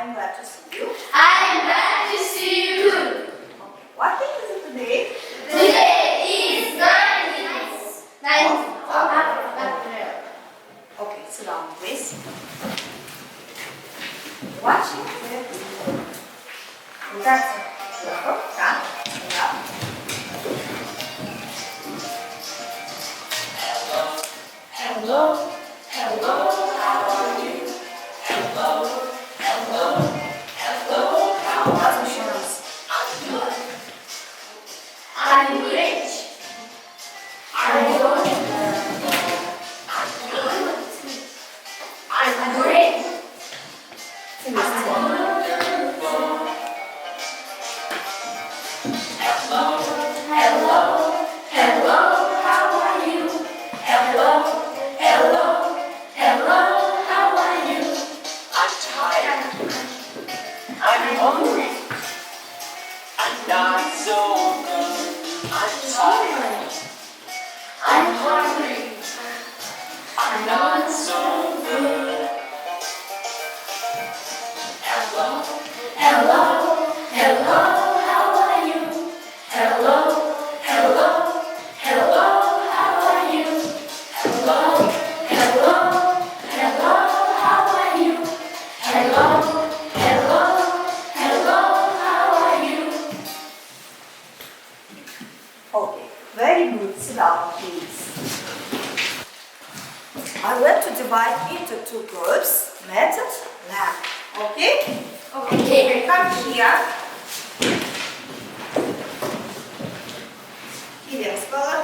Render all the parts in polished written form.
am glad to see you. I am glad to see you too. Okay. What day is it today? Today is 9th. Okay, sit down, please. Watching the video. That's it. Stand up. Hello. Hello. How are you? Hello. Hello. Hello. How are you? I'm good. I'm rich. I'm good. I'm great. Hello. Hello. Hello. How are you? Hello. Hello. Hello. How are you? I'm tired. I'm hungry. I'm not so good. I'm tired. I'm hungry. I'm not so good. Hello. Hello. Hello. How are you? Hello. Hello. Hello. How are you? Hello. Hello. Hello. How are you? Hello. Hello. Hello. How are you? Okay, very good. Sit down, please. I want to divide into two groups, method, lab. Okay? Okay. Come here. Here, scholar.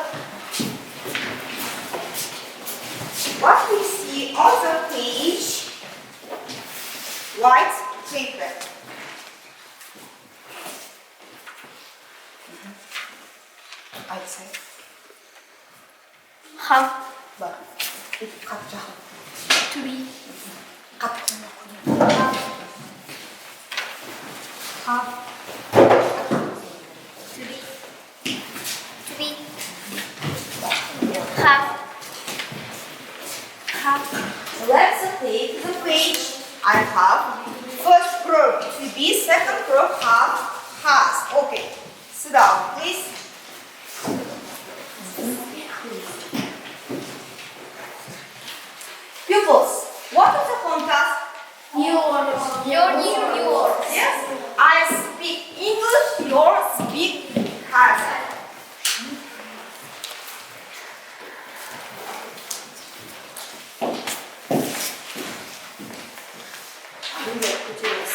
What we see on the page, white paper. I'd say. Have Bak, itu kacang. to be. Kacang. To be. To be. Have. Let's take the page. I have first group to be, second group have, has. Okay, sit down, please. Pupils, what is the contact? Yours. Yours. Yes, I speak English, yours speak Kazakh. Привет, Кутилис.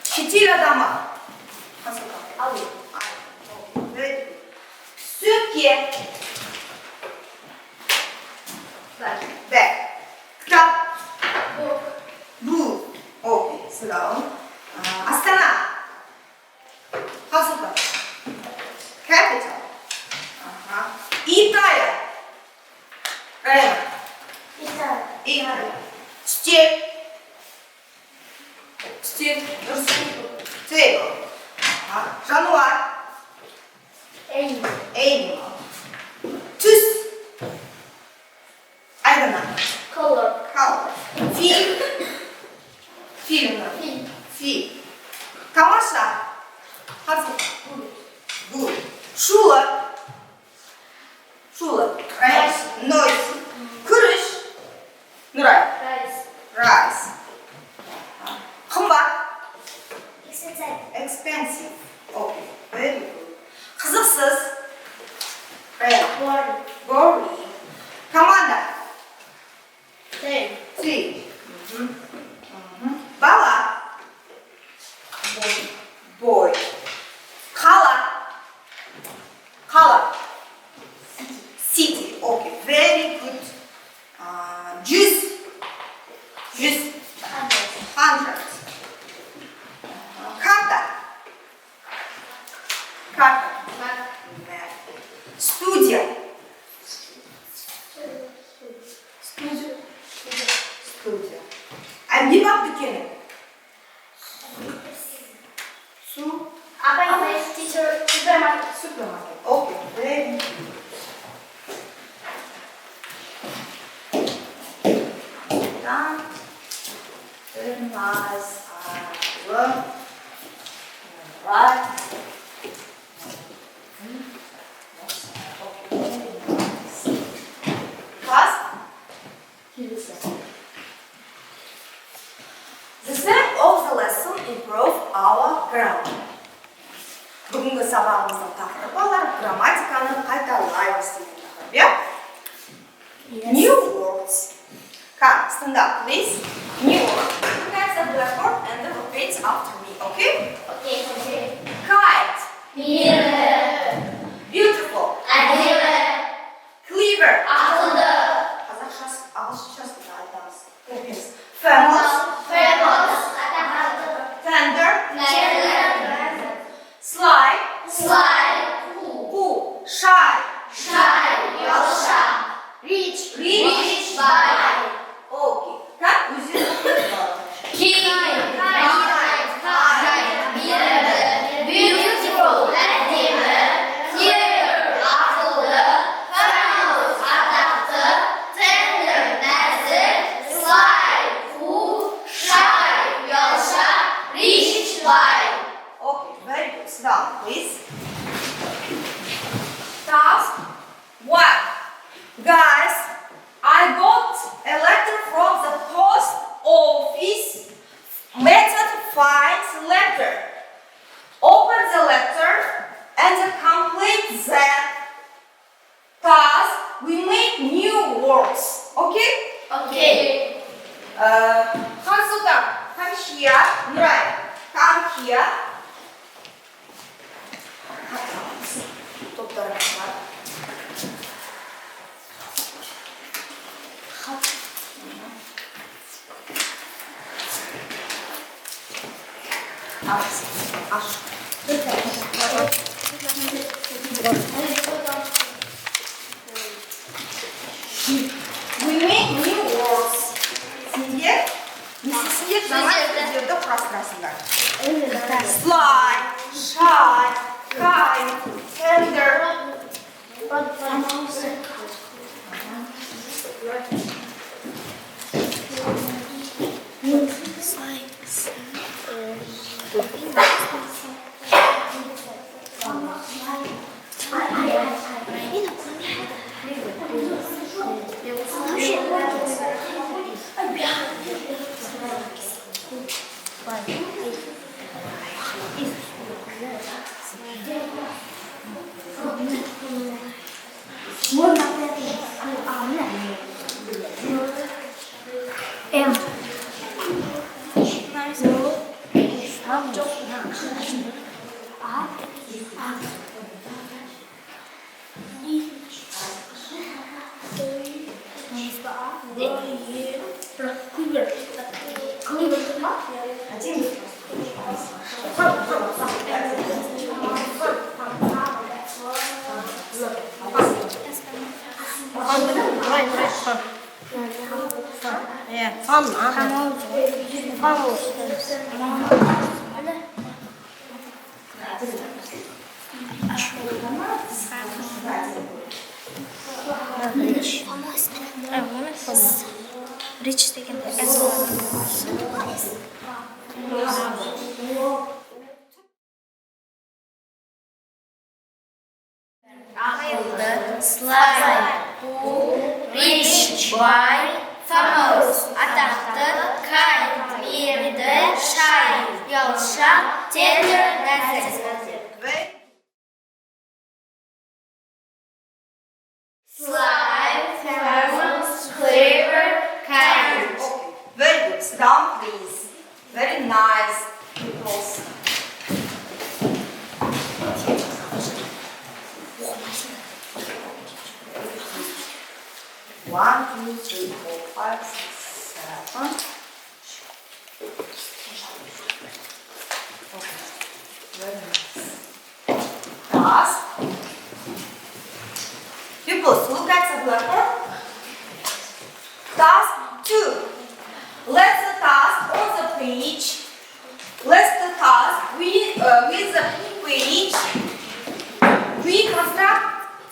Четыре дома. Сутки. Back. Кто? Бу. Окей, sit down. Астана. Hazırda. Capital. Италия. Правильно. Италия. Степь. Степь. Table. Жануар. Animal. Tüs. Aydınlar. Color. Color. Film. Film. Film. Tamaşa. Hazır. Good. Şula. Şula. Right. Noise. Kırış. Nuray. Rice. Rice. Kımbat. Expensive. Expensive. Okay. Very good. Kızıksız. Right. Boring. Boring. Команда. Team. Team. Bala. Boy. Color. Color. City. Okay. Very good. Juice. Juice. 100. Карта. Карта. Студия. Студия. Амбибак дükkanı. Su. Teacher. Supermarket. Supermarket. Okay. Very good. done. Very nice. Look. Right. Class? The theme of the lesson improve our grammar. Бүгінгі сабағымыздың тақырыбы грамматиканы қайталаймыз деген тақырып, New words. Come, stand up, please. New words. Look at the blackboard and then repeat after me, okay? Okay. Kite. Mirror. Beautiful. Әдемі. Clever. Ақылды. Ағылшыншасын айтамыз. Оқимыз. Famous. Famous. Атақты. Tender. Нәзік. Sly. Sly. Cool. Shy. Shy. Ұялшақ. Rich. Rich. Bye. Okay. Как өзіңіз оқиды? King. Beautiful. Әдемі. Clever. Ақылды. Famous. Атақты. Tender. Нәзік. Sly. Cool. Shy. Ұялшақ. Rich. Bye. Okay, very good. Sit down, please. Task 1. Guys, I got a letter from the post office. Method finds letter. Open the letter and complete the task. We make new words. Okay? Okay. Hansuka, come here. Right. Come here. Топтарыңызға. Аш. We make new words. Сендер, сендер жаңа сөздерді құрастырасыңдар. Sly, shy, kind, tender. Rich деген Sly, cool, rich, wide, famous, атақты, kind, мейірімді, shy, ұялшақ, tender, нәзік. Sly, famous, clever, kind. Very good. Sit down, please. Very nice pupils. One, two, three, four, five, six, seven. Okay. Very nice. Task. Pupils, look at the blackboard. Task 2. Let's the task on the page. Let's the task with the page. We construct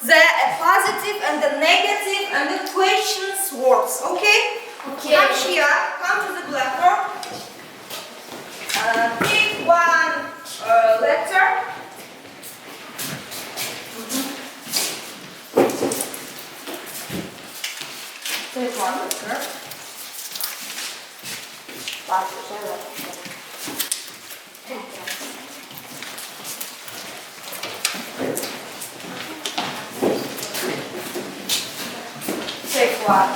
the positive and the negative and the questions words. Okay? Okay. Come here. Take one picture. Take one.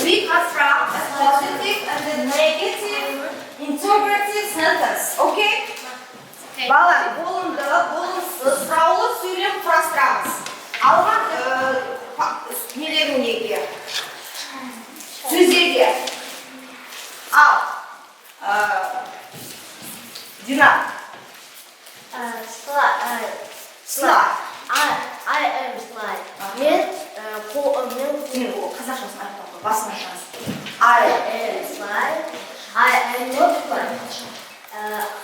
We construct a positive and a negative integrative sentence. Okay? Bağlar, bulundu, sıralı söylem kurastırağımız. Alman nelerin ilgili? Sözlerge. Al. Dina. Slide. I am slide. Men Şimdi bu Kazakçasını ayıplamı, basma şansı. I am slide. I am not slide.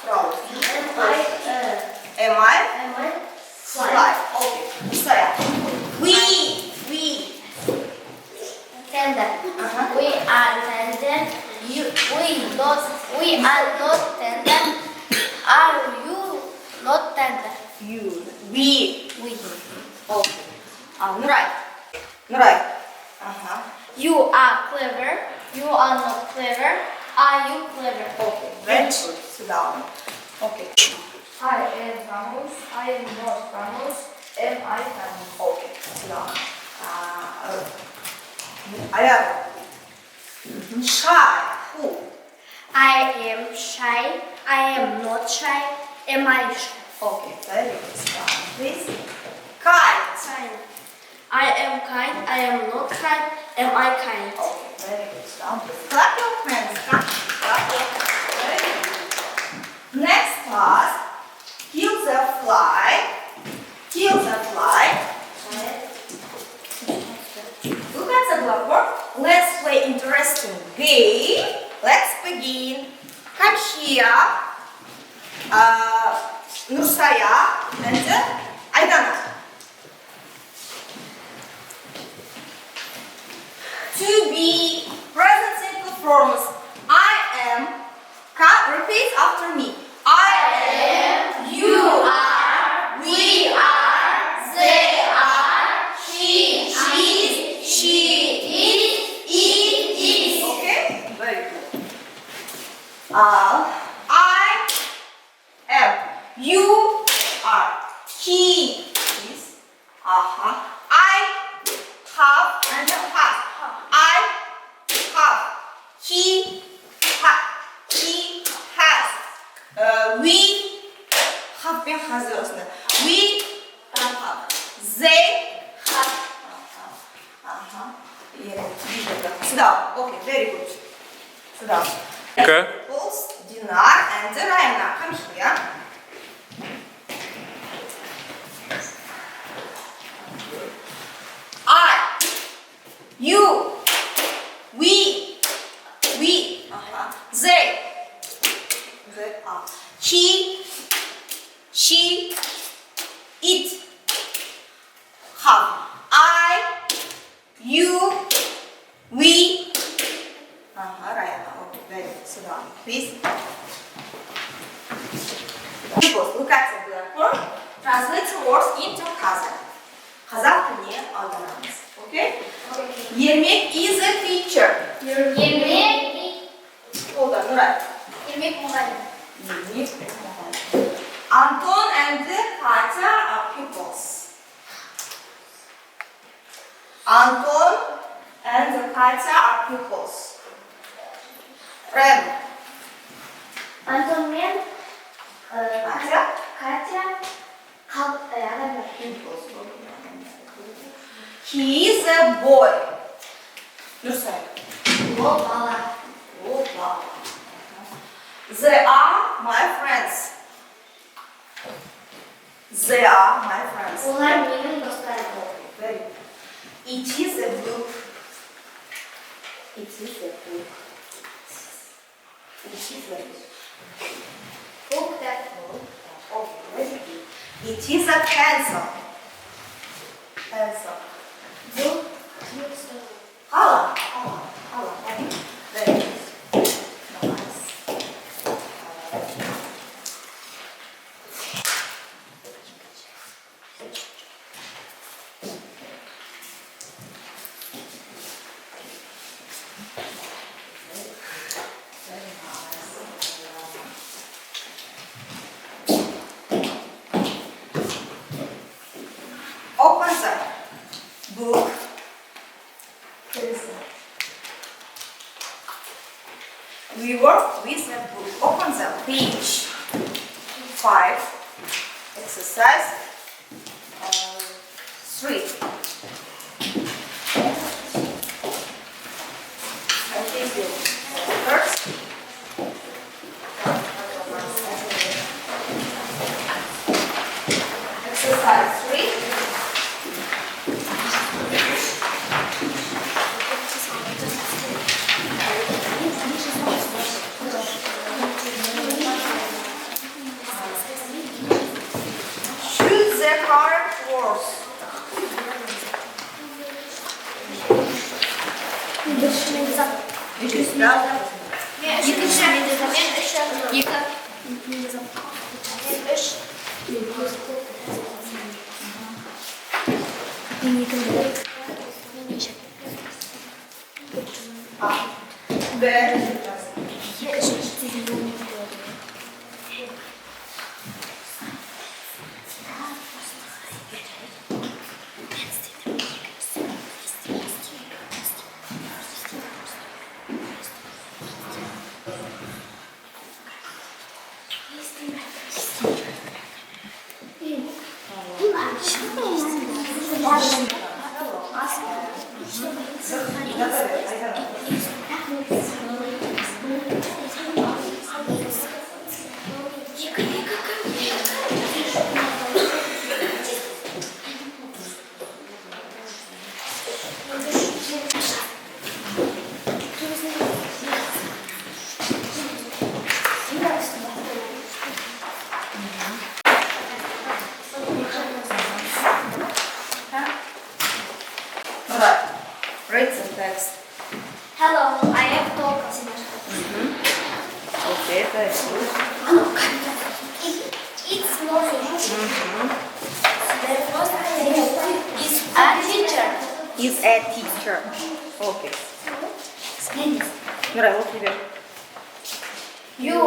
Sıralı. Am Am I? I Slide. Okay. Saya. We. tender? We are tender. We are not tender. Are you not tender? You. We. We. Okay. Nuray. Nuray. You are clever. You are not clever. Are you clever? Okay. Very good. Sit down. Okay. I am famous. I am not famous. Am I famous? Okay. Sit down. Ayar. Shy. Who? I am shy. I am not shy. Am I shy? Okay. Very good. Sit down. Please. Kind. Kind. I am kind. I am not kind. Am I kind? Okay. Very good. Sit down. Please. Clap your hands. Clap your hands. Very good. Next task. Kill the fly. Kill the fly. Look at the blackboard. Let's play interesting game. Let's begin. Come here. Nursaya and Aydana. To be present simple forms. I am. Repeat after me. I am. You are. We are. They are. She is. She is. It is. Okay? Very good. I am. You are. He is. I have and has. I have. He has. We have been hazırlığında. We have. They have. Sit down. Okay, very good. Sit down. Okay. Both Dinar and Rayana. Come here. I, you, we, they are. He, she, it, have. I, you, we. Rayana. Okay, very good. Sit down, please. Look at the blackboard. Translate the words into Kazakh. Kazakh dilini algılamamız. Okay? Yemek is a teacher. Yemek. Hold on, right. Yemek muhalif. Yemek. Anton and Katya are pupils. Anton and Katya are pupils. Rem. Anton men. Katya? Katya. Pupils. He is a boy. Nursay. Bala. Oh, wow. They are my friends. They are my friends. Onlar benim dostlarım. Very good. It is a book. It is a book. It is a book. Book that. Oh, very good. It is a pencil. Pencil. Book. Hala. Very good. Nice. We work with a book. Open the page 5, exercise 3. I think you first. Exercise 3. Choose the correct words. Alright, read the text. Hello, I am Tolkien. Okay, very good. It's morning. The first thing is a teacher. Is a teacher. Okay. Nuray, вот теперь. You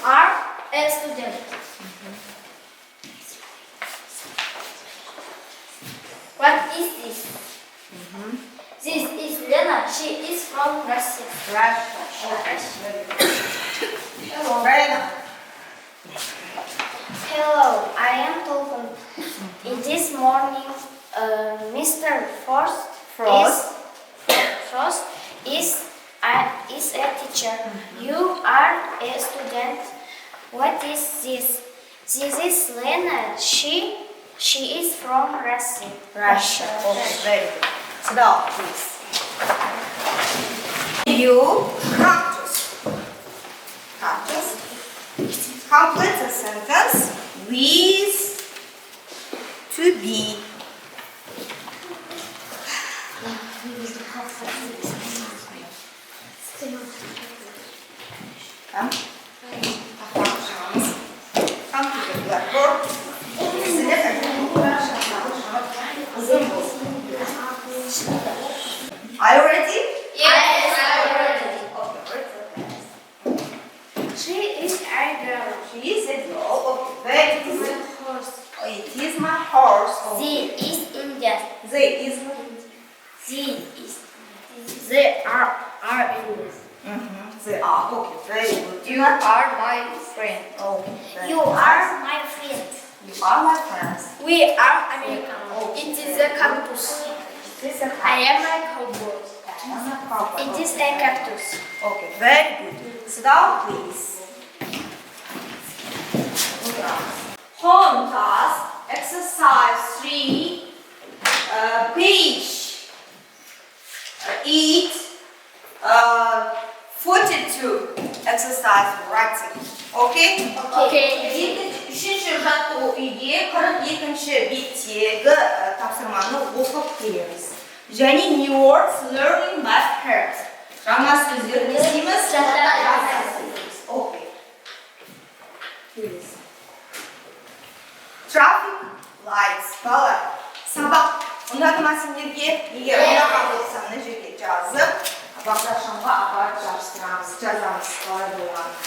are a student. What is this? This is Lena. She is from Russia. Russia. Hello, Rena. Hello, I am Tolkien. In this morning, Mr. Frost is a teacher. You are a student. What is this? This is Lena. She is from Russia. Russia. Okay, very good. Sit down, please. You cactus. Cactus. Complete the sentence with to be. Come. Come to the blackboard. Are you ready? Yes, I am ready. Okay, read the text. She is a girl. She is a girl. Okay, very good. Horse. It is my horse. She is Indian. They is. They are Indian. They are. Okay, very good. You are my friend. Okay. very You good. are my friend. You are my friends. We are American. It is a cactus. This is a I am a cowboy. It is a cactus. Okay, very good. Sit down, please. Home task, exercise 3, page 8, 42, exercise writing. Okay? Okay. Үшінші жаттығу үйге 42-ші беттегі тапсырманы оқып келеміз. Және new words learning must hurt. Жаңа сөздер не істейміз? Жазамыз. Okay. Traffic lights. Балалар, сабақ ұнады ма сендерге? Егер ұнаған болса мына жерге жазып, бағдаршамға апарып жазамыз. Қалай болғанын.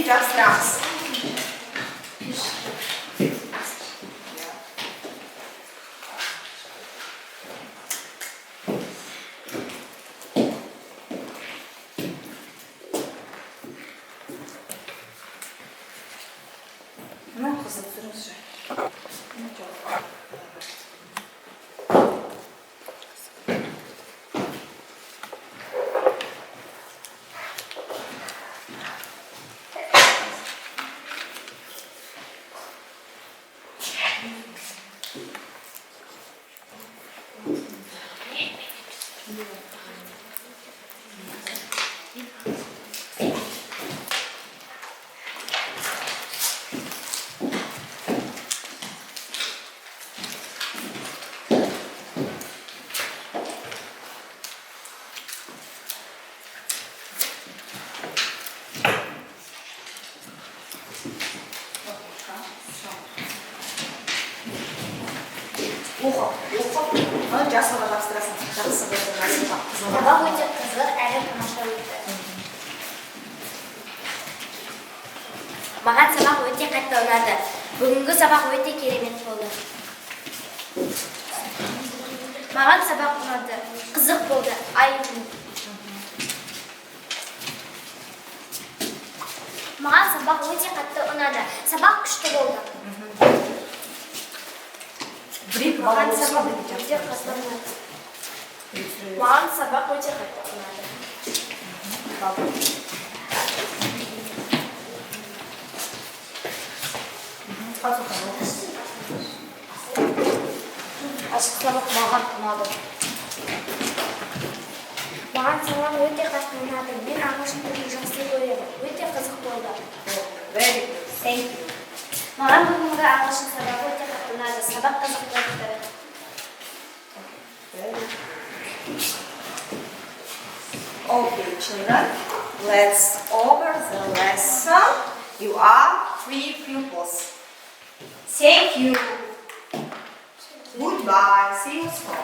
тапсырамыз. Ну, қызып тұрыңыз же. Оқып, оны жасыға тапсырасың. Жақсы болсын, жасыға. Сабақ өте қызық әрі тамаша өтті. Маған сабақ өте қатты ұнады. Бүгінгі сабақ өте керемет болды. Маған сабақ ұнады. Қызық болды. Маған сабақ өте қатты ұнады. Сабақ күшті болды. Маған сабақ өте қатты ұнады. Маған сабақ өте қатты ұнады. Ашық сабақ маған ұнады. Маған сабақ өте қатты ұнады. Мен ағылшын тілін жақсы көремін. Өте қызық болды. Very good. Thank you. Маған бүгінгі ағылшын сабағы өте қатты ұнады. Сабақ қызық болды. Okay, children, let's over the lesson. You are 3 pupils. Thank you. Goodbye. See you soon.